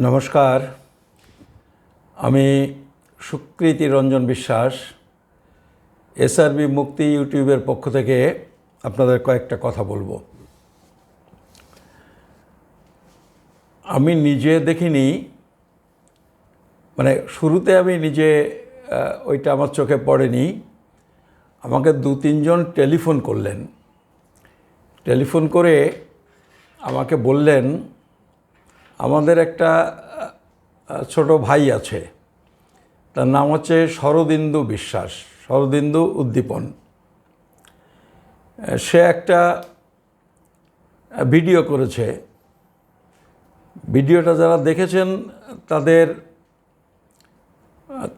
নমস্কার, আমি সুকৃতি রঞ্জন বিশ্বাস এসআরবি মুক্তি ইউটিউবের পক্ষ থেকে আপনাদের কয়েকটা কথা বলবো। আমি নিজে দেখিনি, মানে শুরুতে আমি নিজে ওইটা আমার চোখে পড়েনি। আমাকে 2-3 জন টেলিফোন করলেন। টেলিফোন করে আমাকে বললেন, আমাদের একটা ছোট ভাই আছে, তার নাম হচ্ছে শরদিন্দু বিশ্বাস, শরদিন্দু উদ্দীপন। সে একটা ভিডিও করেছে। ভিডিওটা যারা দেখেছেন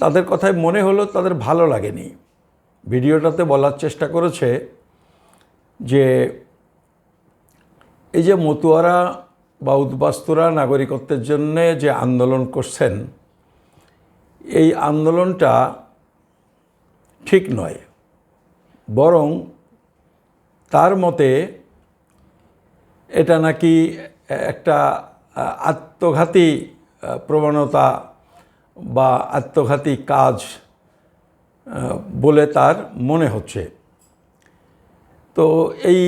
তাদের কথায় মনে হলো তাদের ভালো লাগেনি। ভিডিওটাতে বলার চেষ্টা করেছে যে এই যে মতুয়ারা বা উদ্বাস্তুরা নাগরিকত্বের জন্যে যে আন্দোলন করছেন, এই আন্দোলনটা ঠিক নয়, বরং তার মতে এটা নাকি একটা আত্মঘাতী প্রবণতা বা আত্মঘাতী কাজ বলে তার মনে হচ্ছে। তো এই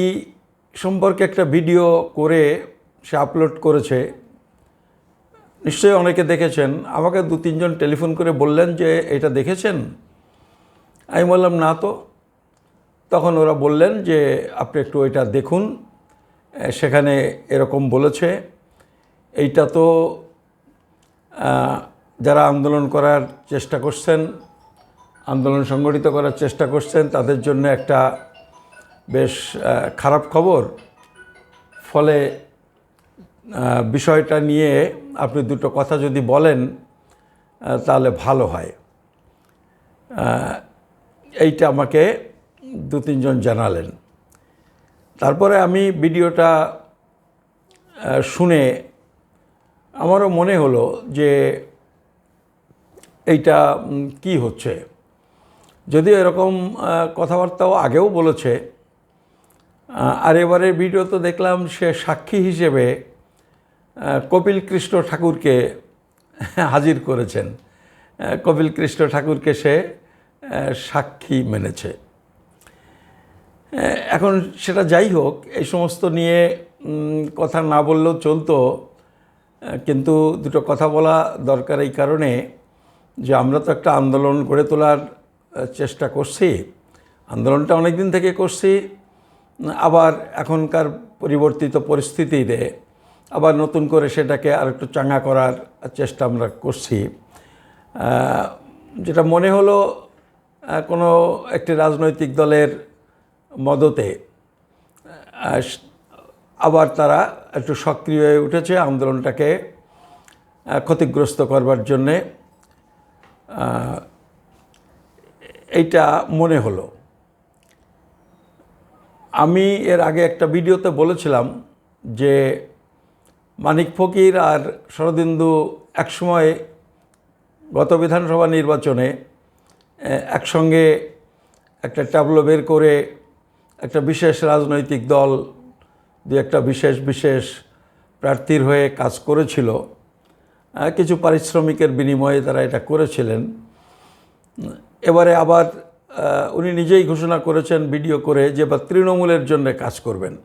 সম্পর্কে একটা ভিডিও করে সে আপলোড করেছে, নিশ্চয়ই অনেকে দেখেছেন। আমাকে 2-3 জন টেলিফোন করে বললেন যে এটা দেখেছেন? আমি বললাম না তো। তখন ওরা বললেন যে আপনি একটু ওইটা দেখুন, সেখানে এরকম বলেছে। এইটা তো যারা আন্দোলন করার চেষ্টা করছেন, আন্দোলন সংগঠিত করার চেষ্টা করছেন, তাদের জন্য একটা বেশ খারাপ খবর। ফলে বিষয়টা নিয়ে আপনি দুটো কথা যদি বলেন তাহলে ভালো হয়। এইটা আমাকে 2-3 জন জানালেন। তারপরে আমি ভিডিওটা শুনে আমারও মনে হলো যে এইটা কি হচ্ছে। যদিও এরকম কথাবার্তাও আগেও বলেছে, আর এবারের ভিডিও তো দেখলাম সে সাক্ষী হিসেবে কপিল কৃষ্ণ ঠাকুরকে হাজির করেছেন। কপিল কৃষ্ণ ঠাকুরকে সে সাক্ষী মেনেছে। এখন সেটা যাই হোক, এই সমস্ত নিয়ে কথা না বললেও চলতো, কিন্তু দুটো কথা বলা দরকার এই কারণে যে আমরা তো একটা আন্দোলন গড়ে তোলার চেষ্টা করছি। আন্দোলনটা অনেক দিন থেকে করছি, আবার এখনকার পরিবর্তিত পরিস্থিতিতে আবার নতুন করে সেটাকে আর একটু চাঙ্গা করার চেষ্টা আমরা করছি। যেটা মনে হলো কোনো একটি রাজনৈতিক দলের মদতে আবার তারা একটু সক্রিয় হয়ে উঠেছে আন্দোলনটাকে ক্ষতিগ্রস্ত করবার জন্যে, এইটা মনে হলো। আমি এর আগে একটা ভিডিওতে বলেছিলাম যে মানিক ফকির আর শরদিন্দু একসময় গত বিধানসভা নির্বাচনে একসঙ্গে একটা ট্যাবলো বের করে একটা বিশেষ রাজনৈতিক দল একটা বিশেষ প্রার্থীর হয়ে কাজ করেছিল। কিছু পারিশ্রমিকের বিনিময়ে তারা এটা করেছিলেন। এবারে আবার উনি নিজেই ঘোষণা করেছেন ভিডিও করে যে বা তৃণমূলের জন্য কাজ করবেন।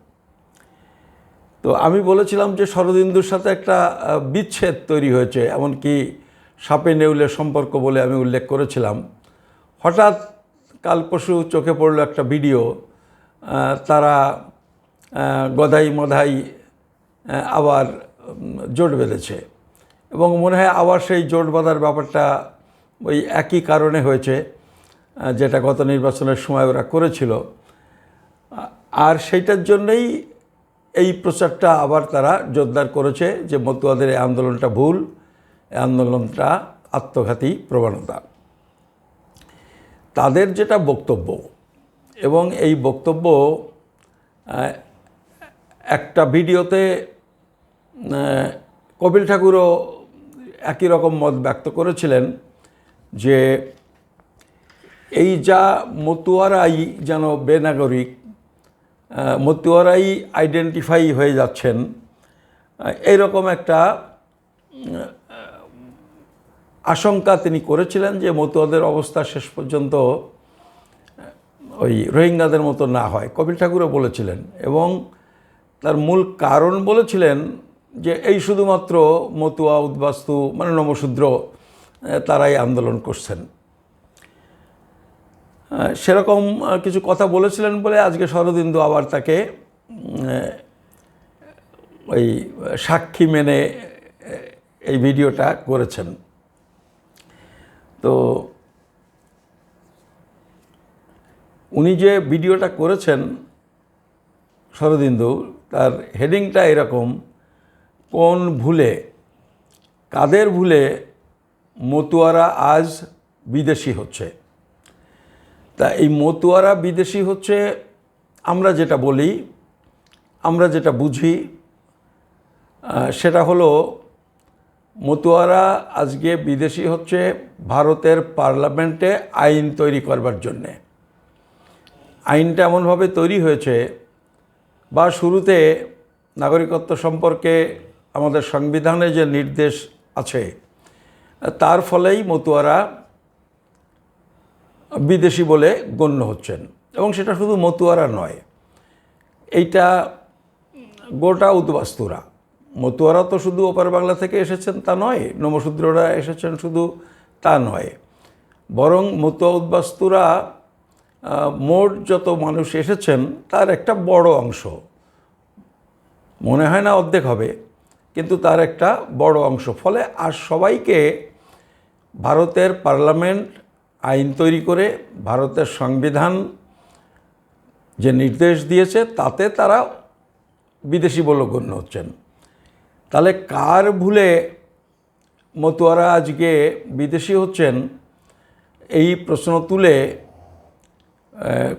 তো আমি বলেছিলাম যে শরদিন্দুর সাথে একটা বিচ্ছেদ তৈরি হয়েছে, এমনকি সাপে নেউলে সম্পর্ক বলে আমি উল্লেখ করেছিলাম। হঠাৎ কাল পরশু চোখে পড়লো একটা ভিডিও, তারা গদাই মধাই আবার জোট বেঁধেছে, এবং মনে হয় আবার সেই জোট বাঁধার ব্যাপারটা ওই একই কারণে হয়েছে যেটা গত নির্বাচনের সময় ওরা করেছিল। আর সেইটার জন্যই এই প্রচারটা আবার তারা জোরদার করেছে যে মতুয়াদের এই আন্দোলনটা ভুল, এই আন্দোলনটা আত্মঘাতী প্রবণতা। তাদের যেটা বক্তব্য, এবং এই বক্তব্য একটা ভিডিওতে কপিল ঠাকুরও একই রকম মত ব্যক্ত করেছিলেন যে এই যা মতুয়ারাই যেন বেনাগরিক, মতুয়ারাই আইডেন্টিফাই হয়ে যাচ্ছেন, এইরকম একটা আশঙ্কা তিনি করেছিলেন যে মতুয়াদের অবস্থা শেষ পর্যন্ত ওই রোহিঙ্গাদের মতো না হয়, কপিল ঠাকুরও বলেছিলেন, এবং তার মূল কারণ বলেছিলেন যে এই শুধুমাত্র মতুয়া উদ্বাস্তু মানে নমশূদ্র তারাই আন্দোলন করছেন। সেরকম কিছু কথা বলেছিলেন বলে আজকে শরদিন্দু আবার তাকে ওই সাক্ষী মেনে এই ভিডিওটা করেছেন। তো উনি যে ভিডিওটা করেছেন শরদিন্দু, তার হেডিংটা এরকম, কোন ভুলে, কাদের ভুলে মতুয়ারা আজ বিদেশি হচ্ছে। তা এই মতুয়ারা বিদেশি হচ্ছে, আমরা যেটা বলি, আমরা যেটা বুঝি, সেটা হলো মতুয়ারা আজকে বিদেশি হচ্ছে ভারতের পার্লামেন্টে আইন তৈরি করবার জন্যে। আইনটা এমনভাবে তৈরি হয়েছে, বা শুরুতে নাগরিকত্ব সম্পর্কে আমাদের সংবিধানে যে নির্দেশ আছে তার ফলেই মতুয়ারা বিদেশি বলে গণ্য হচ্ছেন। এবং সেটা শুধু মতুয়ারা নয়, এইটা গোটা উদ্বাস্তুরা। মতুয়ারা তো শুধু ওপার বাংলা থেকে এসেছেন তা নয়, নমশূদ্ররা এসেছেন শুধু তা নয়, বরং মতুয়া উদ্বাস্তুরা মোট যত মানুষ এসেছেন তার একটা বড় অংশ, মনে হয় না অর্ধেক হবে, কিন্তু তার একটা বড় অংশ। ফলে আর সবাইকে ভারতের পার্লামেন্ট আইন তৈরি করে ভারতের সংবিধান যে নির্দেশ দিয়েছে তাতে তারা বিদেশি বলে গণ্য হচ্ছেন। তাহলে কার ভুলে মতুয়ারা আজকে বিদেশি হচ্ছেন, এই প্রশ্ন তুলে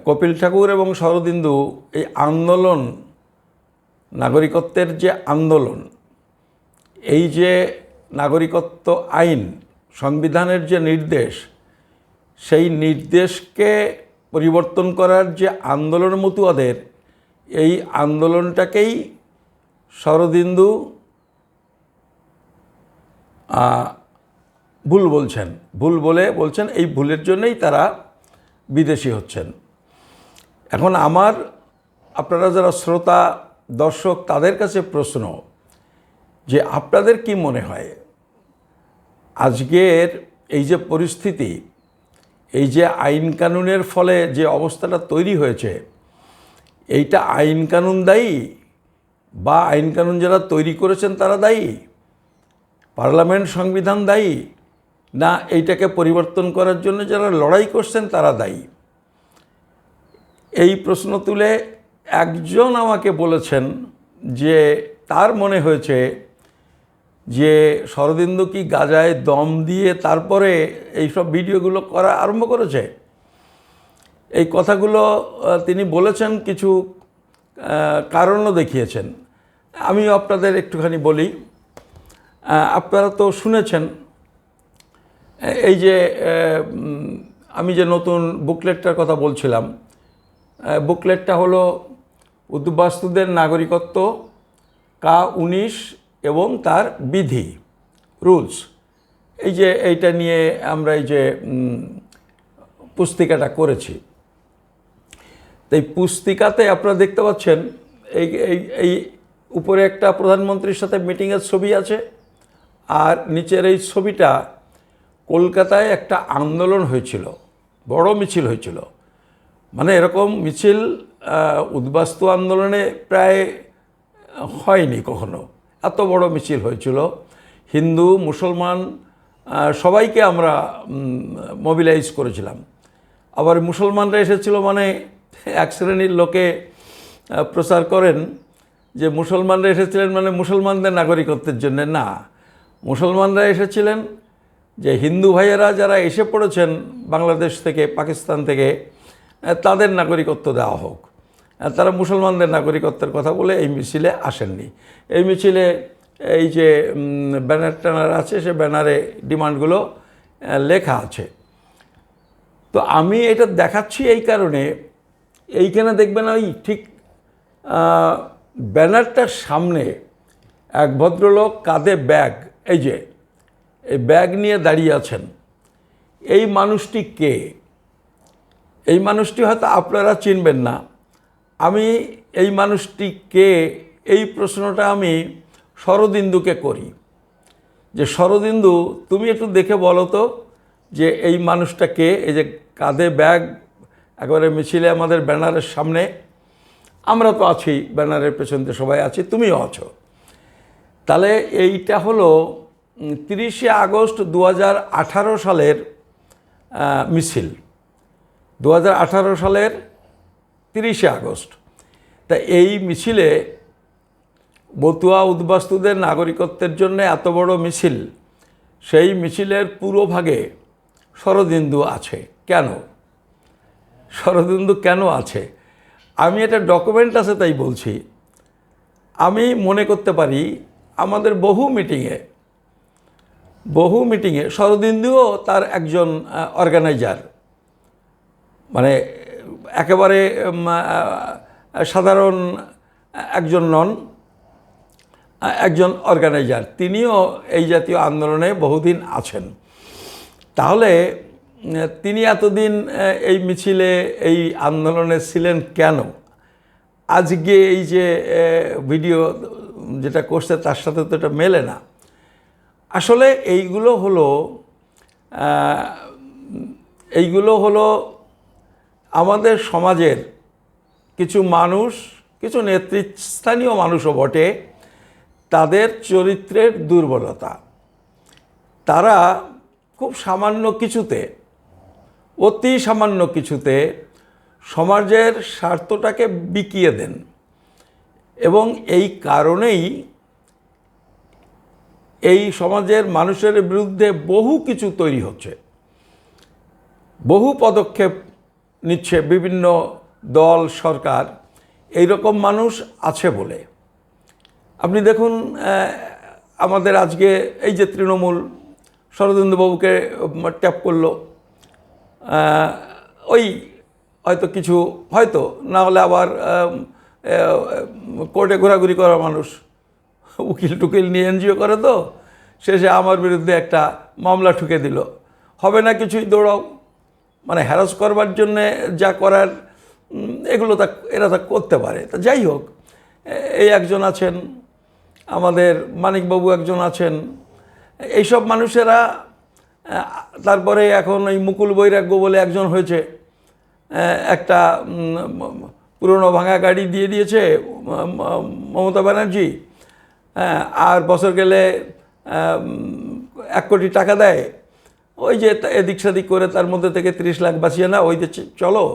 কপিল ঠাকুর এবং শরদিন্দু এই আন্দোলন, নাগরিকত্বের যে আন্দোলন, এই যে নাগরিকত্ব আইন, সংবিধানের যে নির্দেশ, সেই নির্দেশকে পরিবর্তন করার যে আন্দোলন মতুয়াদের, এই আন্দোলনটাকেই শরদিন্দু ভুল বলছেন, ভুল বলে বলছেন এই ভুলের জন্যই তারা বিদেশি হচ্ছেন। এখন আমার, আপনারা যারা শ্রোতা দর্শক, তাদের কাছে প্রশ্ন যে আপনাদের কি মনে হয় আজকের এই যে পরিস্থিতি, এই যে আইন কানুনের ফলে যে অবস্থাটা তৈরি হয়েছে, এইটা আইন কানুন দায়ী, বা আইন কানুন যারা তৈরি করেছেন তারা দায়ী, পার্লামেন্ট সংবিধান দায়ী, না এইটাকে পরিবর্তন করার জন্য যারা লড়াই করছেন তারা দায়ী? এই প্রশ্ন তুলে একজন আমাকে বলেছেন যে তার মনে হয়েছে যে শরদিন্দু কি গাজায় দম দিয়ে তারপরে এইসব ভিডিওগুলো করা আরম্ভ করেছে। এই কথাগুলো তিনি বলেছেন, কিছু কারণও দেখিয়েছেন। আমিও আপনাদের একটুখানি বলি। আপনারা তো শুনেছেন এই যে আমি যে নতুন বুকলেটটার কথা বলছিলাম, বুকলেটটা হলো উদ্বাস্তুদের নাগরিকত্ব কা-19 এবং তার বিধি, রুলস। এই যে এইটা নিয়ে আমরা এই যে পুস্তিকাটা করেছি, তো এই পুস্তিকাতে আপনারা দেখতে পাচ্ছেন এই এই উপরে একটা প্রধানমন্ত্রীর সাথে মিটিংয়ের ছবি আছে, আর নিচের এই ছবিটা কলকাতায় একটা আন্দোলন হয়েছিল, বড় মিছিল হয়েছিল। মানে এরকম মিছিল উদ্বাস্তু আন্দোলনে প্রায় হয়নি কখনো, এত বড় মিছিল হয়েছিল। হিন্দু মুসলমান সবাইকে আমরা মোবিলাইজ করেছিলাম। আবার মুসলমানরা এসেছিল, মানে এক শ্রেণীর লোকে প্রচার করেন যে মুসলমানরা এসেছিলেন মানে মুসলমানদের নাগরিকত্বের জন্য। না, মুসলমানরা এসেছিলেন যে হিন্দু ভাইয়েরা যারা এসে পড়েছেন বাংলাদেশ থেকে, পাকিস্তান থেকে, তাদের নাগরিকত্ব দেওয়া হোক। তারা মুসলমানদের নাগরিকত্বের কথা বলে এই মিছিলে আসেননি। এই মিছিলে এই যে ব্যানার ট্যানার আছে, সে ব্যানারে ডিমান্ডগুলো লেখা আছে। তো আমি এটা দেখাচ্ছি এই কারণে, এইখানে দেখবেন ওই ঠিক ব্যানারটার সামনে এক ভদ্রলোক কাঁধে ব্যাগ, এই যে এই ব্যাগ নিয়ে দাঁড়িয়ে আছেন, এই মানুষটি কে? এই মানুষটি হয়তো আপনারা চিনবেন না। আমি এই মানুষটি কে, এই প্রশ্নটা আমি শরদিন্দুকে করি, যে শরদিন্দু তুমি একটু দেখে বলো তো যে এই মানুষটা কে। এই যে কাঁধে ব্যাগ, একেবারে মিছিলে আমাদের ব্যানারের সামনে, আমরা তো আছি ব্যানারের পেছন দিয়ে সবাই আছি, তুমিও আছো। তাহলে এইটা হলো 30শে আগস্ট 2018 সালের মিছিল, 2018 সালের 30শে আগস্ট। তা এই মিছিলে বতুয়া উদ্বাস্তুদের নাগরিকত্বের জন্য এত বড় মিছিল, সেই মিছিলের পুরোভাগে শরদিন্দু আছে। কেন শরদিন্দু কেন আছে? আমি এটা ডকুমেন্ট আছে তাই বলছি। আমি মনে করতে পারি আমাদের বহু মিটিংয়ে শরদিন্দুও তার একজন অর্গানাইজার, মানে একেবারে সাধারণ একজন নন, একজন অর্গানাইজার। তিনিও এই জাতীয় আন্দোলনে বহুদিন আছেন। তাহলে তিনি এতদিন এই মিছিলে, এই আন্দোলনে ছিলেন কেন? আজকে এই যে ভিডিও যেটা করছে তার সাথে তো এটা মেলে না। আসলে এইগুলো হলো আমাদের সমাজের কিছু মানুষ, কিছু নেতৃস্থানীয় মানুষও বটে, তাদের চরিত্রের দুর্বলতা। তারা খুব সামান্য কিছুতে, অতি সামান্য কিছুতে সমাজের স্বার্থটাকে বিকিয়ে দেন, এবং এই কারণেই এই সমাজের মানুষের বিরুদ্ধে বহু কিছু তৈরি হচ্ছে, বহু পদক্ষেপ নিচ্ছে বিভিন্ন দল, সরকার। এই রকম মানুষ আছে বলে আপনি দেখুন, আমাদের আজকে এই যে তৃণমূল শরদিন্দুবাবুকে ট্যাপ করলো, ওই হয়তো কিছু, হয়তো না হলে আবার কোর্টে ঘোরাঘুরি করা মানুষ, উকিল টুকিল নিয়ে এনজিও করে, তো শেষে আমার বিরুদ্ধে একটা মামলা ঠুকে দিল, হবে না কিছুই, দৌড়াও। মানে হ্যারাস করবার জন্যে যা করার এগুলো এরা তা করতে পারে। তা যাই হোক, এই একজন আছেন, আমাদের মানিকবাবু একজন আছেন, এইসব মানুষেরা। তারপরে এখন ওই মুকুল বৈরাগ্য বলে একজন হয়েছে, একটা পুরনো ভাঙা গাড়ি দিয়ে দিয়েছে মমতা ব্যানার্জি, আর বছর গেলে 1 কোটি টাকা দেয়, ওই যে এদিক সেদিক করে তার মধ্যে থেকে 30 লাখ বাঁচিয়ে না, ওই যে চলো।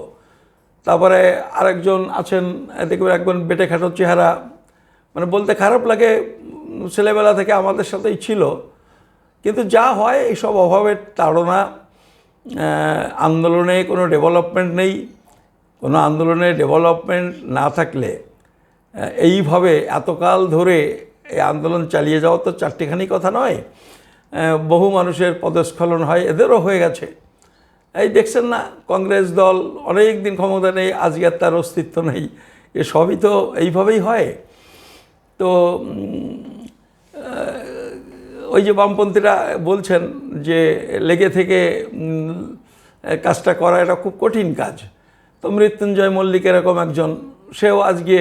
তারপরে আরেকজন আছেন, দেখবেন একজন বেটে খাটো চেহারা, মানে বলতে খারাপ লাগে, ছেলেবেলা থেকে আমাদের সাথেই ছিল। কিন্তু যা হয় এইসব অভাবের তাড়না, আন্দোলনে কোনো ডেভেলপমেন্ট নেই। কোনো আন্দোলনে ডেভেলপমেন্ট না থাকলে এইভাবে এতকাল ধরে এই আন্দোলন চালিয়ে যাওয়া তো চারটিখানি কথা নয়, বহু মানুষের পদস্খলন হয়, এদেরও হয়ে গেছে। এই দেখছেন না, কংগ্রেস দল অনেক দিন ক্ষমতা নেই, আজকে আর তার অস্তিত্ব নেই। এ সবই তো এইভাবেই হয়। তো ওই যে বামপন্থীরা বলছেন যে লেগে থেকে কাজটা করা এটা খুব কঠিন কাজ। তো মৃত্যুঞ্জয় মল্লিক এরকম একজন, সেও আজকে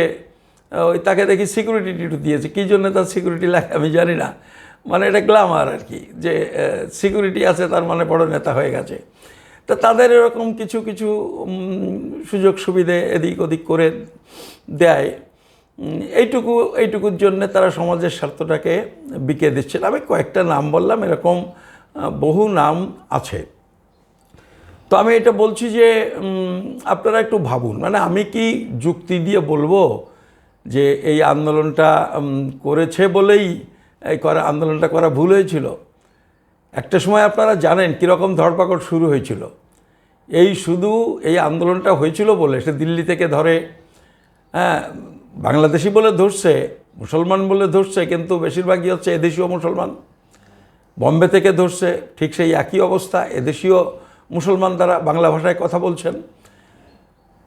ওই তাকে দেখি সিকিউরিটি টিটু দিয়েছে। কী জন্য তার সিকিউরিটি লাগে আমি জানি না, মানে এটা গ্ল্যামার আর কি, যে সিকিউরিটি আছে তার মানে বড় নেতা হয়ে গেছে। তো তাদের এরকম কিছু কিছু সুযোগ সুবিধে এদিক ওদিক করে দেয়, এইটুকুর জন্যে তারা সমাজের স্বার্থটাকে বিকে দিচ্ছেন। আমি কয়েকটা নাম বললাম, এরকম বহু নাম আছে। তো আমি এটা বলছি যে আপনারা একটু ভাবুন, মানে আমি কি যুক্তি দিয়ে বলবো যে এই আন্দোলনটা করেছে বলেই আন্দোলনটা করা ভুল হয়েছিল? একটা সময় আপনারা জানেন কীরকম ধরপাকড় শুরু হয়েছিল। শুধু এই আন্দোলনটা হয়েছিল বলে সে দিল্লি থেকে ধরে, বাংলাদেশি বলে ধরছে, মুসলমান বলে ধরছে, কিন্তু বেশিরভাগই হচ্ছে এদেশীয় মুসলমান। বম্বে থেকে ধরছে, ঠিক সেই একই অবস্থা, এদেশীয় মুসলমান দ্বারা বাংলা ভাষায় কথা বলছেন।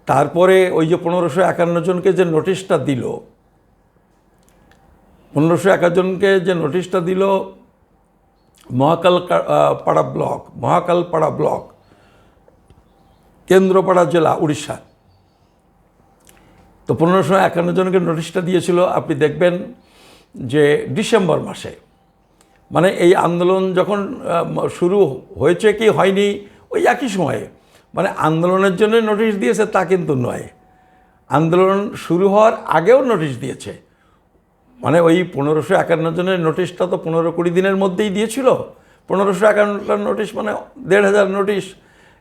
তারপরে ওই যে 1551 জনকে যে নোটিশটা দিল, 1551 জনকে যে নোটিশটা দিল, মহাকালপাড়া ব্লক, কেন্দ্রপাড়া জেলা, উড়িষ্যা। তো 1551 জনকে নোটিশটা দিয়েছিল। আপনি দেখবেন যে ডিসেম্বর মাসে, মানে এই আন্দোলন যখন শুরু হয়েছে কি হয়নি ওই একই সময়ে, মানে আন্দোলনের জন্য নোটিশ দিয়েছে তা কিন্তু নয়, আন্দোলন শুরু হওয়ার আগেও নোটিশ দিয়েছে। মানে ওই 1551 জনের নোটিশটা তো 15-20 দিনের মধ্যেই দিয়েছিল। 1551 নোটিশ মানে 1500 নোটিশ,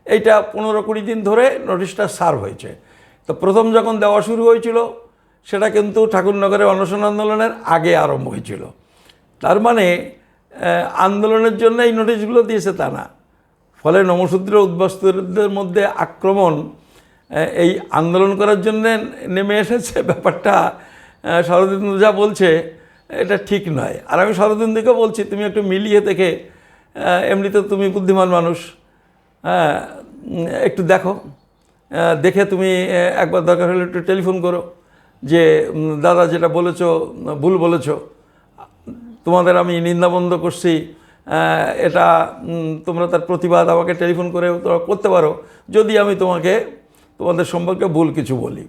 এইটা 15-20 দিন ধরে নোটিশটা সার্ভ হয়েছে। তো প্রথম যখন দেওয়া শুরু হয়েছিল সেটা কিন্তু ঠাকুরনগরে অনশন আন্দোলনের আগে আরম্ভ হয়েছিল। তার মানে আন্দোলনের জন্য এই নোটিশগুলো দিয়েছে তা না। ফলে নমশূদ্র উদ্বাস্তুদের মধ্যে আক্রমণ এই আন্দোলন করার জন্য নেমে এসেছে, ব্যাপারটা শরদিন্দু যা বলছে এটা ঠিক নয়। আর আমি শরদিন্দুকে বলছি তুমি একটু মিলিয়ে দেখে, এমনিতে তুমি বুদ্ধিমান মানুষ, একটু দেখো, দেখে তুমি একবার দরকার হলে একটু টেলিফোন করো যে দাদা যেটা বলেছো ভুল বলেছো, তোমাদের আমি নিন্দাবন্ধ করছি, এটা তোমরা তার প্রতিবাদ আমাকে টেলিফোন করে তোমরা করতে পারো যদি আমি তোমাদের সম্পর্কে ভুল কিছু বলি।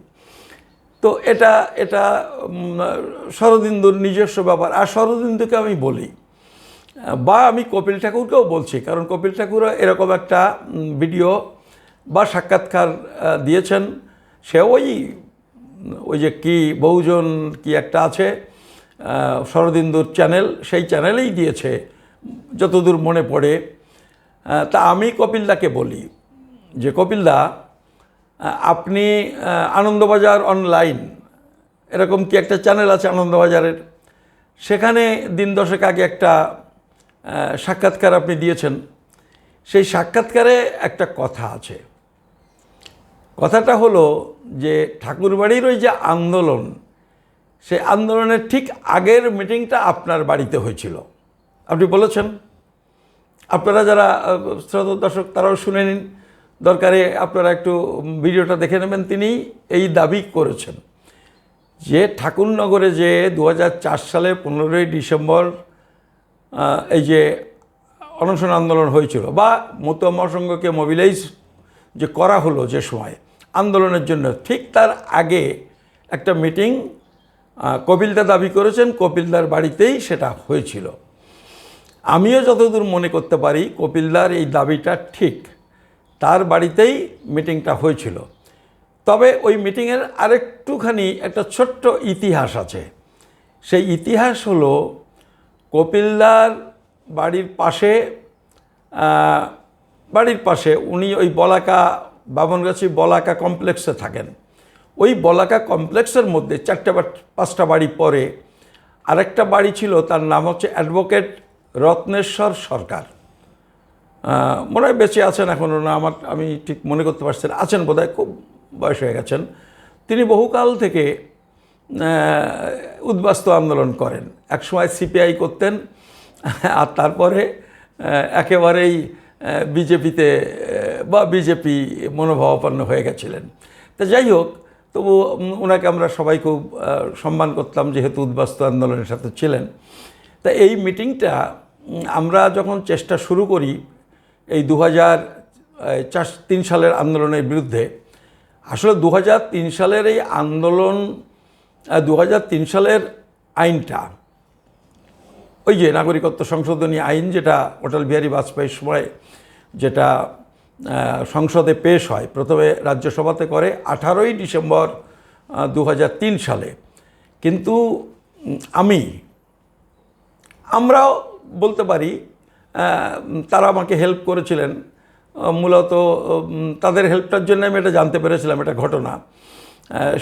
তো এটা শরদিন্দুর নিজস্ব ব্যাপার। আর শরদিন্দুকে আমি বলি, বা আমি কপিল ঠাকুরকেও বলছি, কারণ কপিল ঠাকুরও এরকম একটা ভিডিও বা সাক্ষাৎকার দিয়েছেন। সে ওই যে কি বহুজন কি একটা আছে শরদিন্দুর চ্যানেল, সেই চ্যানেলেই দিয়েছে যতদূর মনে পড়ে। তা আমি কপিলদাকে বলি যে কপিলদা, আপনি আনন্দবাজার অনলাইন এরকম কি একটা চ্যানেল আছে আনন্দবাজারের, সেখানে দিন 10 আগে একটা সাক্ষাৎকার আপনি দিয়েছেন। সেই সাক্ষাৎকারে একটা কথা আছে, কথাটা হলো যে ঠাকুরবাড়ির ওই যে আন্দোলন, সেই আন্দোলনের ঠিক আগের মিটিংটা আপনার বাড়িতে হয়েছিল, আপনি বলেছেন। আপনারা যারা শ্রোতা দর্শক তারাও শুনে নিন, দরকারে আপনারা একটু ভিডিওটা দেখে নেবেন। তিনি এই দাবি করেছেন যে ঠাকুরনগরে যে 2004 সালে 15ই ডিসেম্বর এই যে অনশন আন্দোলন হয়েছিল বা মতুয়া মহাসংঘকে মোবিলাইজ যে করা হলো যে সময় আন্দোলনের জন্য, ঠিক তার আগে একটা মিটিং কপিলদা দাবি করেছেন কপিলদার বাড়িতেই সেটা হয়েছিল। আমিও যতদূর মনে করতে পারি কপিলদার এই দাবিটা ঠিক, তার বাড়িতেই মিটিংটা হয়েছিল। তবে ওই মিটিংয়ের আরেকটুখানি একটা ছোট্ট ইতিহাস আছে। সেই ইতিহাস হলো কপিলদার বাড়ির পাশে উনি ওই বলাকা বামনগাছি বলাকা কমপ্লেক্সে থাকেন। ওই বলাকা কমপ্লেক্সের মধ্যে 4-5টা বাড়ি পরে আরেকটা বাড়ি ছিল, তার নাম হচ্ছে অ্যাডভোকেট রত্নেশ্বর সরকার। মনে হয় বেঁচে আছেন এখনও না, আমি ঠিক মনে করতে পারছি না, আছেন বোধহয়, খুব বয়স হয়ে গেছেন। তিনি বহুকাল থেকে উদ্বাস্তু আন্দোলন করেন। একসময় সিপিআই করতেন আর তারপরে একেবারেই বিজেপিতে বা বিজেপি মনোভাবাপন্ন হয়ে গেছিলেন। তা যাই হোক, তবু ওনাকে আমরা সবাই খুব সম্মান করতাম যেহেতু উদ্বাস্তু আন্দোলনের সাথে ছিলেন। তা এই মিটিংটা আমরা যখন চেষ্টা শুরু করি এই 2003 সালের আন্দোলনের বিরুদ্ধে, আসলে 2003 সালের এই আন্দোলন, 2003 সালের আইনটা, ওই যে নাগরিকত্ব সংশোধনী আইন যেটা অটল বিহারী বাজপেয়ীর সময় যেটা সংসদে পেশ হয়, প্রথমে রাজ্যসভাতে করে 18ই ডিসেম্বর 2003 সালে। কিন্তু আমরাও বলতে পারি তারা আমাকে হেল্প করেছিলেন। মূলত তাদের হেল্পটার জন্য আমি এটা জানতে পেরেছিলাম, এটা ঘটনা।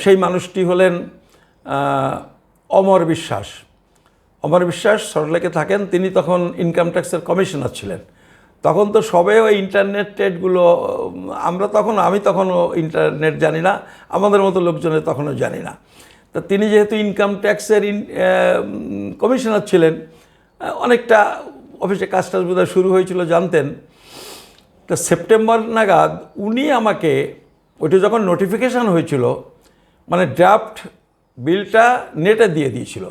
সেই মানুষটি হলেন অমর বিশ্বাস। অমর বিশ্বাস সল্টলেকে থাকেন। তিনি তখন ইনকাম ট্যাক্সের কমিশনার ছিলেন। তখন তো সবে ওই ইন্টারনেটগুলো আমি তখনও ইন্টারনেট জানি না, আমাদের মতো লোকজনের তখনও জানি না। তা তিনি যেহেতু ইনকাম ট্যাক্সের কমিশনার ছিলেন, অনেকটা অফিসে কাজটাজ বোধহয় শুরু হয়েছিল জানতেন। তো সেপ্টেম্বর নাগাদ উনি আমাকে ওইটা যখন নোটিফিকেশান হয়েছিল, মানে ড্রাফট বিলটা নেটে দিয়ে দিয়েছিল,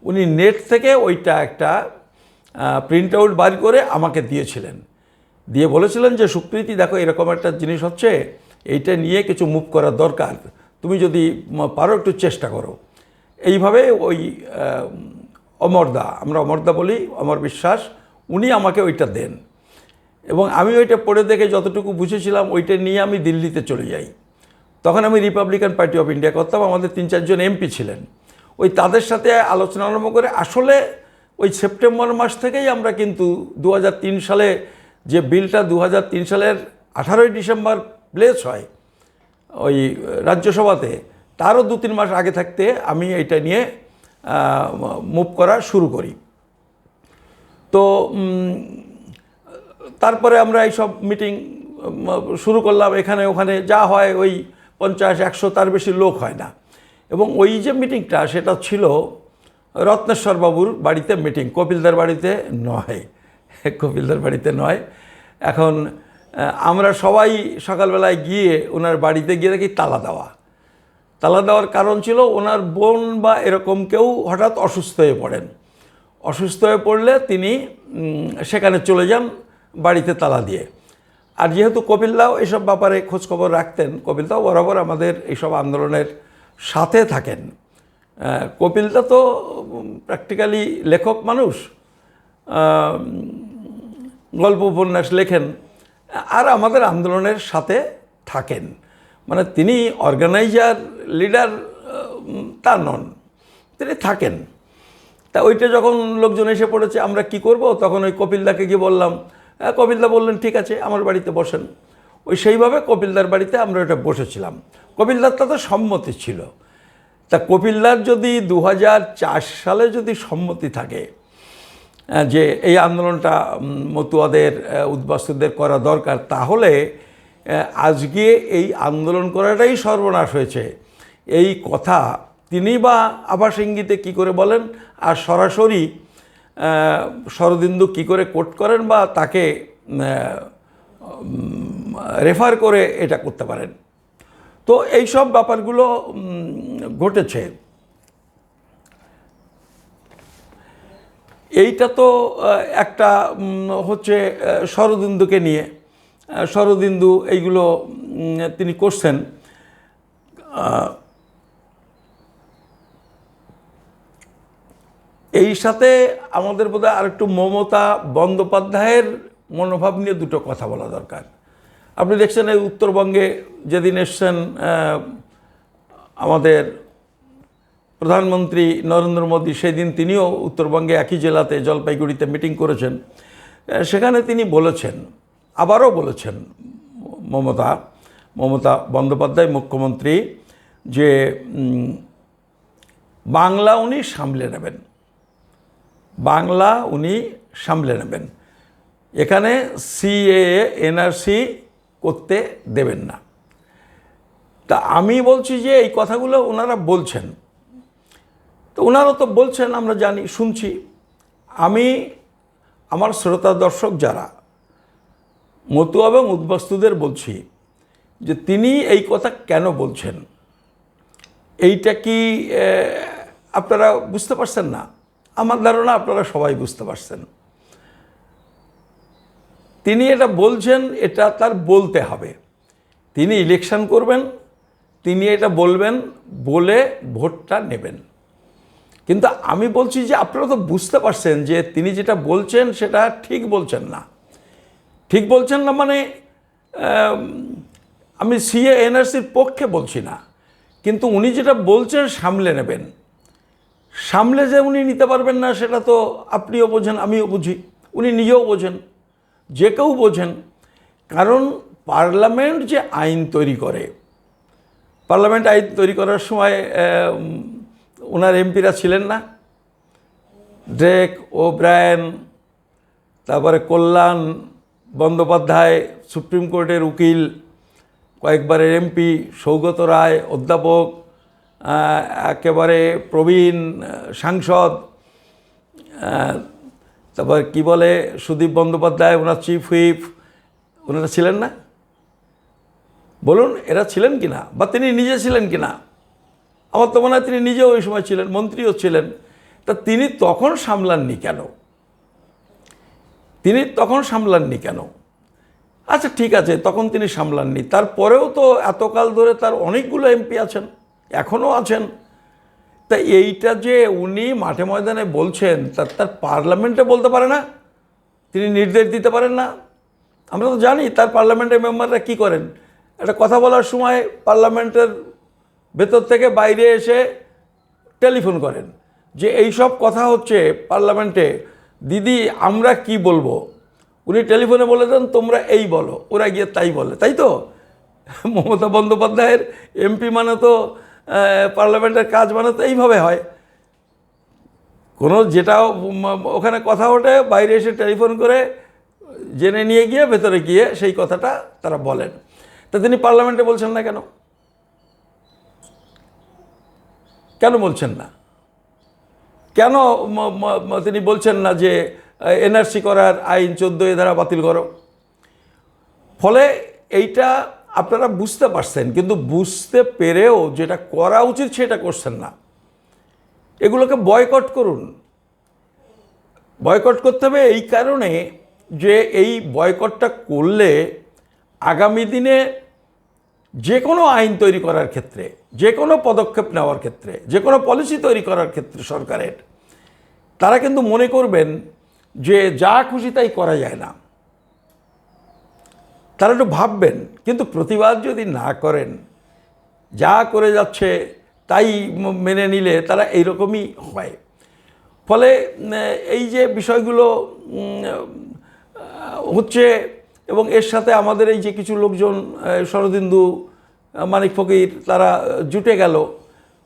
উনি নেট থেকে ওইটা একটা প্রিন্ট আউট বার করে আমাকে দিয়েছিলেন, দিয়ে বলেছিলেন যে সুপ্রীতি দেখো এরকম একটা জিনিস হচ্ছে, এইটা নিয়ে কিছু মুভ করার দরকার, তুমি যদি পারো একটু চেষ্টা করো। এইভাবে ওই অমরদা, আমরা অমরদা বলি, অমর বিশ্বাস, উনি আমাকে ওইটা দেন এবং আমি ওইটা পড়ে দেখে যতটুকু বুঝেছিলাম ওইটা নিয়ে আমি দিল্লিতে চলে যাই। তখন আমি রিপাবলিকান পার্টি অফ ইন্ডিয়া করতাম, আমাদের 3-4 জন এমপি ছিলেন, ওই তাদের সাথে আলোচনা আরম্ভ করে আসলে ওই সেপ্টেম্বর মাস থেকেই আমরা কিন্তু 2003 সালে যে বিলটা 2003 সালের 18ই ডিসেম্বর প্লেস হয় ওই রাজ্যসভাতে, তারও 2-3 মাস আগে থাকতে আমি এটা নিয়ে মুভ করা শুরু করি। তো তারপরে আমরা এইসব মিটিং শুরু করলাম, এখানে ওখানে যা হয় ওই 50-100 তার বেশি লোক হয় না। এবং ওই যে মিটিংটা সেটা ছিল রত্নেশ্বর বাবুর বাড়িতে মিটিং, কপিলদার বাড়িতে নয়, কপিলদার বাড়িতে নয়। এখন আমরা সবাই সকালবেলায় গিয়ে ওনার বাড়িতে গিয়ে দেখি তালা দেওয়া। তালা দেওয়ার কারণ ছিল ওনার বোন বা এরকম কেউ হঠাৎ অসুস্থ হয়ে পড়েন, অসুস্থ হয়ে পড়লে তিনি সেখানে চলে যান বাড়িতে তালা দিয়ে। আর যেহেতু কপিলদাও এসব ব্যাপারে খোঁজখবর রাখতেন, কপিলদাও বরাবর আমাদের এইসব আন্দোলনের সাথে থাকেন। কপিলদা তো প্র্যাকটিক্যালি লেখক মানুষ, গল্প উপন্যাস লেখেন আর আমাদের আন্দোলনের সাথে থাকেন, মানে তিনি অর্গানাইজার লিডার তা নন, তিনি থাকেন। তা ওইটা যখন লোকজন এসে পড়েছে আমরা কি করব, তখন ওই কপিলদাকে গিয়ে বললাম, কপিলদা বললেন ঠিক আছে আমার বাড়িতে বসেন। ওই সেইভাবে কপিলদার বাড়িতে আমরা ওটা বসেছিলাম। কপিলদার তাতে সম্মতি ছিল। তা কপিলদার যদি 2004 সালে যদি সম্মতি থাকে যে এই আন্দোলনটা মতুয়াদের উদ্বাস্তুদের করা দরকার, তাহলে আজকে এই আন্দোলন করাটাই সর্বনাশ হয়েছে এই কথা তিনি বা আভাস ইঙ্গিতে কী করে বলেন, আর সরাসরি শরদিন্দু কী করে কোট করেন বা তাকে রেফার করে এটা করতে পারেন। তো এই সব ব্যাপারগুলো ঘটেছে। এইটা তো একটা হচ্ছে শরদিন্দুকে নিয়ে, শরদিন্দু এইগুলো তিনি করছেন। এই সাথে আমাদের বোধহয় আরেকটু মমতা বন্দ্যোপাধ্যায়ের মনোভাব নিয়ে দুটো কথা বলা দরকার। আপনি দেখছেন এই উত্তরবঙ্গে যেদিন এসছেন আমাদের প্রধানমন্ত্রী নরেন্দ্র মোদী, সেদিন তিনিও উত্তরবঙ্গে একই জেলাতে জলপাইগুড়িতে মিটিং করেছেন। সেখানে তিনি বলেছেন, আবারও বলেছেন মমতা বন্দ্যোপাধ্যায় মুখ্যমন্ত্রী, যে বাংলা উনি সামলে নেবেন, বাংলা উনি সামলে নেবেন, এখানে সিএএ এনআরসি করতে দেবেন না। তা আমি বলছি যে এই কথাগুলো ওনারা বলছেন, তো ওনারা তো বলছেন আমরা জানি, শুনছি। আমি আমার শ্রোতা দর্শক যারা মতুয়া এবং উদ্বাস্তুদের বলছি যে তিনি এই কথা কেন বলছেন, এইটা কি আপনারা বুঝতে পারছেন না? আমার ধারণা আপনারা সবাই বুঝতে পারছেন। তিনি এটা বলছেন, এটা তার বলতে হবে। তিনি ইলেকশন করবেন, তিনি এটা বলবেন, বলে ভোটটা নেবেন। কিন্তু আমি বলছি যে আপনারা তো বুঝতে পারছেন যে তিনি যেটা বলছেন সেটা ঠিক বলছেন না। ঠিক বলছেন না মানে আমি সিএ এনআরসির পক্ষে বলছি না, কিন্তু উনি যেটা বলছেন সামলে নেবেন। সামলে যে উনি নিতে পারবেন না সেটা তো আপনিও বোঝেন, আমিও বুঝি, উনি নিজেও বোঝেন, যে কেউ বোঝেন। কারণ পার্লামেন্ট যে আইন তৈরি করে, পার্লামেন্ট আইন তৈরি করার সময় ওনার এমপিরা ছিলেন না? ড্রেক, ওব্রায়েন, তারপরে কল্যাণ বন্দ্যোপাধ্যায় সুপ্রিম কোর্টের উকিল, কয়েকবারের এমপি, সৌগত রায় অধ্যাপক, একেবারে প্রবীণ সাংসদ, তারপর কি বলে সুদীপ বন্দ্যোপাধ্যায়, ওনার চিফ হুইপ, ওনারা ছিলেন না? বলুন এরা ছিলেন কি না, বা তিনি নিজে ছিলেন কি না? আমার তো মনে হয় তিনি নিজেও ওই সময় ছিলেন, মন্ত্রীও ছিলেন। তা তিনি তখন সামলাননি কেন? তিনি তখন সামলাননি কেন? আচ্ছা ঠিক আছে, তখন তিনি সামলাননি, তারপরেও তো এতকাল ধরে তার অনেকগুলো এমপি আছেন, এখনও আছেন। তা এইটা যে উনি মাঠে ময়দানে বলছেন, তার পার্লামেন্টে বলতে পারে না? তিনি নির্দেশ দিতে পারেন না? আমরা তো জানি তার পার্লামেন্টের মেম্বাররা কি করেন। একটা কথা বলার সময় পার্লামেন্টের ভেতর থেকে বাইরে এসে টেলিফোন করেন যে এই সব কথা হচ্ছে পার্লামেন্টে, দিদি আমরা কি বলবো। উনি টেলিফোনে বলে দেন তোমরা এই বলো, ওরা গিয়ে তাই বলে, তাই তো? মমতা বন্দ্যোপাধ্যায়ের এমপি মানে তো পার্লামেন্টের কাজ মানে তো এইভাবে হয়। কোনো যেটা ওখানে কথা ওঠে বাইরে এসে টেলিফোন করে জেনে নিয়ে গিয়ে ভেতরে গিয়ে সেই কথাটা তারা বলেন। তা তিনি পার্লামেন্টে বলছেন না কেন? কেন বলছেন না? কেন তিনি বলছেন না যে এনআরসি করার আইন 14 ধারা বাতিল করো? ফলে এইটা আপনারা বুঝতে পারছেন, কিন্তু বুঝতে পেরেও যেটা করা উচিত সেটা করছেন না। এগুলোকে বয়কট করুন। বয়কট করতে হবে এই কারণে যে এই বয়কটটা করলে আগামী দিনে যে কোনো আইন তৈরি করার ক্ষেত্রে, যে কোনো পদক্ষেপ নেওয়ার ক্ষেত্রে, যে কোনো পলিসি তৈরি করার ক্ষেত্রে সরকারের, তারা কিন্তু মনে করবেন যে যা খুশি তাই করা যায় না। তারা একটু ভাববেন, কিন্তু প্রতিবাদ যদি না করেন, যা করে যাচ্ছে তাই মেনে নিলে তারা এইরকমই হয়। ফলে এই যে বিষয়গুলো হচ্ছে, এবং এর সাথে আমাদের এই যে কিছু লোকজন শরদিন্দু, মানিক ফকির, তারা জুটে গেল।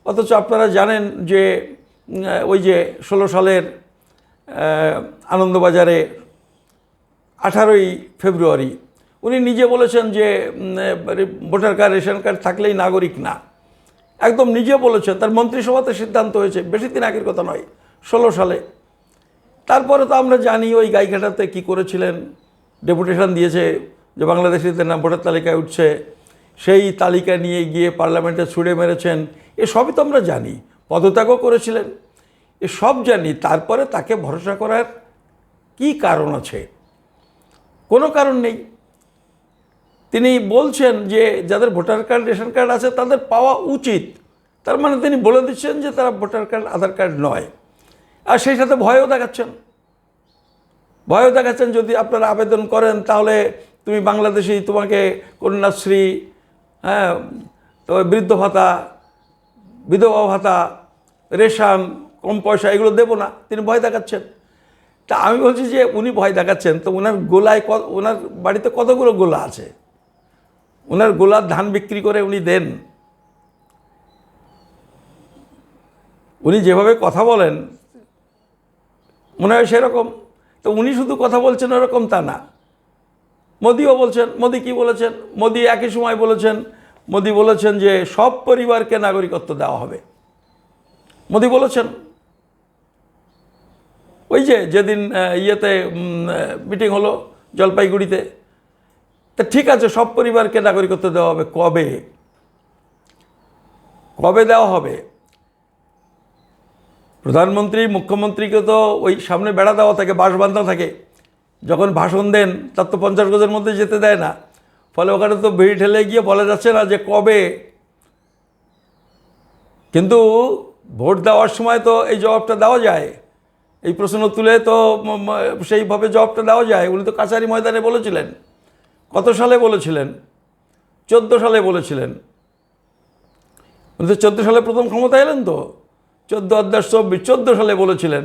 অথচ আপনারা জানেন যে ওই যে 16 সালের আনন্দবাজারে 18ই ফেব্রুয়ারি উনি নিজে বলেছেন যে ভোটার কার্ড, রেশন কার্ড থাকলেই নাগরিক না। একদম নিজে বলেছেন, তার মন্ত্রিসভাতে সিদ্ধান্ত হয়েছে, বেশি দিন আগের কথা নয়, 16 সালে। তারপরে তো আমরা জানি ওই গাইঘাটাতে কি করেছিলেন, ডেপুটেশন দিয়েছে যে বাংলাদেশিদের নাম ভোটার তালিকায় উঠছে, সেই তালিকা নিয়ে গিয়ে পার্লামেন্টে ছুঁড়ে মেরেছেন। এসবই তো আমরা জানি। পদত্যাগও করেছিলেন, এসব জানি। তারপরে তাকে ভরসা করার কি কারণ আছে? কোনো কারণ নেই। তিনি বলছেন যে যাদের ভোটার কার্ড, রেশন কার্ড আছে তাদের পাওয়া উচিত। তার মানে তিনি বলে দিচ্ছেন যে তারা ভোটার কার্ড, আধার কার্ড নয়। আর সেই সাথে ভয়ও দেখাচ্ছেন। যদি আপনারা আবেদন করেন তাহলে তুমি বাংলাদেশি, তোমাকে কন্যাশ্রী, হ্যাঁ, তবে বৃদ্ধ ভাতা, বিধবা ভাতা, রেশন, কম পয়সা, এগুলো দেবো না, তিনি ভয় দেখাচ্ছেন। তা আমি বলছি যে উনি ভয় দেখাচ্ছেন, তো ওনার গোলায়, ওনার বাড়িতে কতগুলো গোলা আছে? ওনার গোলার ধান বিক্রি করে উনি দেন। উনি যেভাবে কথা বলেন মনে হয় সেরকম। তো উনি শুধু কথা বলছেন এরকম তা না, মোদিও বলছেন। মোদি কি বলেছেন? মোদি একই সময় বলেছেন, মোদি বলেছেন যে সব পরিবারকে নাগরিকত্ব দেওয়া হবে। মোদি বলেছেন ওই যে যেদিন ইয়েতে মিটিং হলো জলপাইগুড়িতে। তা ঠিক আছে, সব পরিবারকে নাগরিকত্ব দেওয়া হবে। কবে কবে দেওয়া হবে? প্রধানমন্ত্রী, মুখ্যমন্ত্রীকে তো ওই সামনে বেড়া দেওয়া থাকে, বাঁশ বাঁধা থাকে। যখন ভাষণ দেন তার তো 50 গজের মধ্যে যেতে দেয় না। ফলে ওখানে তো ভিড় ঠেলে গিয়ে বলা যাচ্ছে না যে কবে। কিন্তু ভোট দেওয়ার সময় তো এই জবাবটা দেওয়া যায়, এই প্রশ্ন তুলে তো সেইভাবে জবাবটা দেওয়া যায়। উনি তো কাছারি ময়দানে বলেছিলেন। কত সালে বলেছিলেন? 14 সালে বলেছিলেন। উনি তো 14 সালে প্রথম ক্ষমতা এলেন, তো 14 সালে বলেছিলেন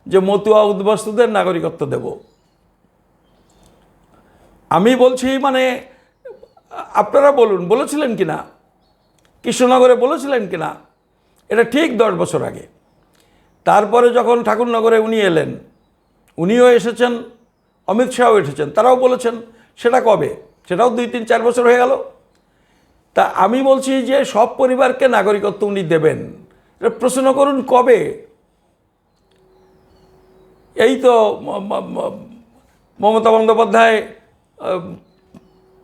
যে মতুয়া উদ্বাস্তুদের নাগরিকত্ব দেব। আমি বলছি, মানে আপনারা বলুন বলেছিলেন কিনা, কৃষ্ণনগরে বলেছিলেন কিনা? এটা ঠিক 10 বছর আগে। তারপরে যখন ঠাকুরনগরে উনি এলেন, উনিও এসেছেন, অমিত শাহও এসেছেন, তারাও বলেছেন। সেটা কবে? সেটাও 2, 3, 4 বছর হয়ে গেল। তা আমি বলছি যে সব পরিবারকে নাগরিকত্ব উনি দেবেন, এটা প্রশ্ন করুন কবে। এই তো মমতা বন্দ্যোপাধ্যায়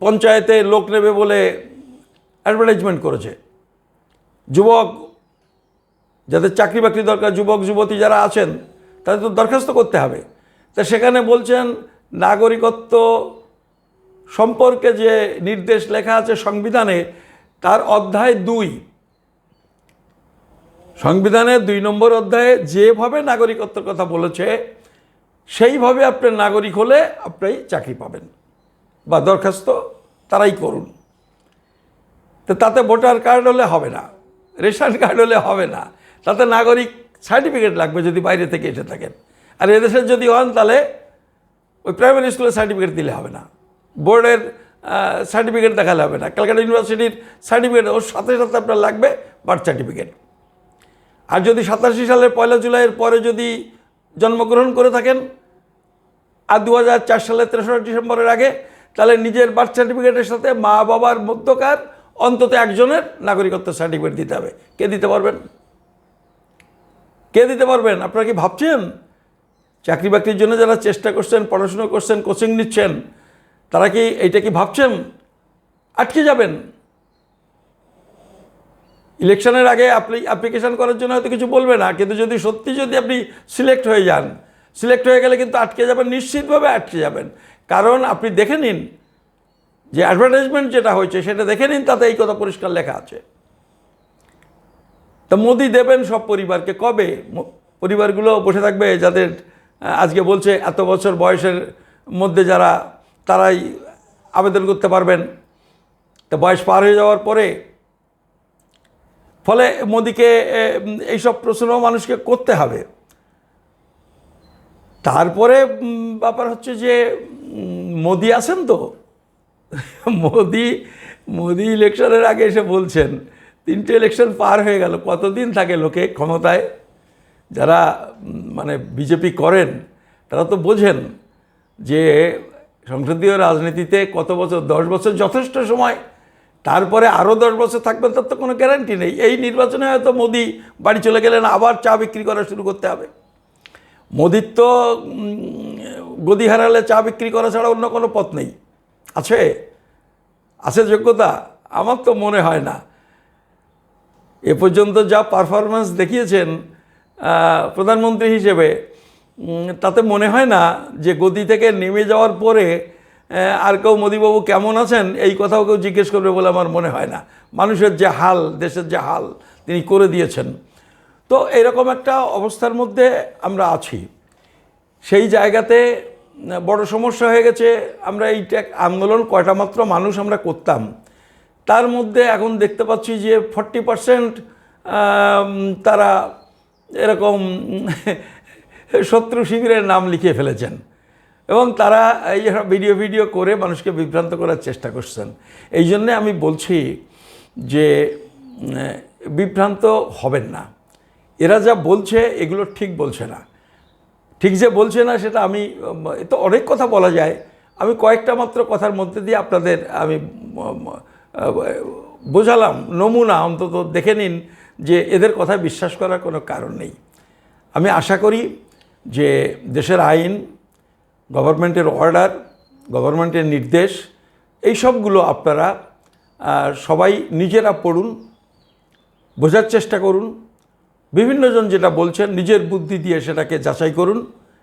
পঞ্চায়েতে লোক নেবে বলে অ্যাডভার্টাইজমেন্ট করেছে। যুবক যাদের চাকরি বাকরি দরকার, যুবক যুবতী যারা আছেন তাদের তো দরখাস্ত করতে হবে। তা সেখানে বলছেন নাগরিকত্ব সম্পর্কে যে নির্দেশ লেখা আছে সংবিধানে, তার অধ্যায় 2, সংবিধানের 2 নম্বর অধ্যায়ে যেভাবে নাগরিকত্বের কথা বলেছে সেইভাবে আপনার নাগরিক হলে আপনি চাকরি পাবেন বা দরখাস্ত তারাই করুন। তো তাতে ভোটার কার্ড হলে হবে না, রেশন কার্ড হলে হবে না, তাতে নাগরিক সার্টিফিকেট লাগবে যদি বাইরে থেকে এসে থাকেন। আর এদেশের যদি হন তাহলে ওই প্রাইমারি স্কুলের সার্টিফিকেট দিলে হবে না, বোর্ডের সার্টিফিকেট দেখালে হবে না, ক্যালকাটা ইউনিভার্সিটির সার্টিফিকেট, ওর সাথে সাথে আপনার লাগবে বার্থ সার্টিফিকেট। আর যদি 87 সালের 1 জুলাইয়ের পরে যদি জন্মগ্রহণ করে থাকেন আর 2004 সালের 3রা ডিসেম্বরের আগে, তাহলে নিজের বার্থ সার্টিফিকেটের সাথে মা বাবার মধ্যকার অন্তত একজনের নাগরিকত্ব সার্টিফিকেট দিতে হবে। কে দিতে পারবেন? কে দিতে পারবেন? আপনারা কি ভাবছেন চাকরি বাকরির জন্য যারা চেষ্টা করছেন, পড়াশুনো করছেন, কোচিং নিচ্ছেন, তারা কি এইটা কি ভাবছেন আটকে যাবেন? ইলেকশনের আগে আপনি অ্যাপ্লিকেশন করার জন্য হয়তো কিছু বলবে না, কিন্তু যদি আপনি সিলেক্ট হয়ে যান, সিলেক্ট হয়ে গেলে কিন্তু আটকে যাবেন, নিশ্চিতভাবে আটকে যাবেন। কারণ আপনি দেখে নিন যে অ্যাডভার্টাইজমেন্ট যেটা হয়েছে সেটা দেখে নিন, তাতে এই কথা পরিষ্কার লেখা আছে। তা মোদি দেবেন সব পরিবারকে কবে? পরিবারগুলো বসে থাকবে যাদের আজকে বলছে এত বছর বয়সের মধ্যে যারা, তারাই আবেদন করতে পারবেন। তা বয়স পার হয়ে যাওয়ার পরে, ফলে মোদিকে এইসব প্রশ্ন মানুষকে করতে হবে। তারপরে ব্যাপার হচ্ছে যে মোদি আছেন তো, মোদি ইলেকশনের আগে এসে বলছেন 3টে ইলেকশন পার হয়ে গেল, কতদিন থাকে লোকে ক্ষমতায়? যারা মানে বিজেপি করেন তারা তো বোঝেন যে সংসদীয় রাজনীতিতে কত বছর, 10 বছর যথেষ্ট সময়, তারপরে আরও 10 বছর থাকবেন তার তো কোনো গ্যারান্টি নেই। এই নির্বাচনে হয়তো মোদি বাড়ি চলে গেলেন, আবার চা বিক্রি করা শুরু করতে হবে। মোদির তো গদি হারালে চা বিক্রি করা ছাড়া অন্য কোনো পথ নেই। আছে যোগ্যতা? আমার তো মনে হয় না। এ পর্যন্ত যা পারফরমেন্স দেখিয়েছেন প্রধানমন্ত্রী হিসেবে, তাতে মনে হয় না যে গদি থেকে নেমে যাওয়ার পরে আর কেউ মোদিবাবু কেমন আছেন এই কথাও কেউ জিজ্ঞেস করবে বলে আমার মনে হয় না। মানুষের যে হাল, দেশের যে হাল তিনি করে দিয়েছেন, তো এরকম একটা অবস্থার মধ্যে আমরা আছি। সেই জায়গাতে বড় সমস্যা হয়ে গেছে। আমরা এই আন্দোলন কয়টা মাত্র মানুষ আমরা করতাম, তার মধ্যে এখন দেখতে পাচ্ছি যে 40% তারা এরকম শত্রু শিবিরের নাম লিখিয়ে ফেলেছেন এবং তারা এই ভিডিও করে মানুষকে বিভ্রান্ত করার চেষ্টা করছেন। এই জন্যে আমি বলছি যে বিভ্রান্ত হবেন না। এরা যা বলছে এগুলো ঠিক বলছে না। ঠিক যে বলছে না সেটা আমি, তো অনেক কথা বলা যায়, আমি কয়েকটা মাত্র কথার মধ্যে দিয়ে আপনাদের আমি বোঝালাম, নমুনা অন্তত দেখে নিন যে এদের কথায় বিশ্বাস করার কোনো কারণ নেই। আমি আশা করি যে দেশের আইন, গভর্নমেন্টের অর্ডার, গভর্নমেন্টের নির্দেশ, এই সবগুলো আপনারা সবাই নিজেরা পড়ুন, বোঝার চেষ্টা করুন, বিভিন্নজন যেটা বলছেন নিজের বুদ্ধি দিয়ে সেটাকে যাচাই করুন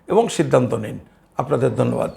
এবং সিদ্ধান্ত নিন। আপনাদের ধন্যবাদ।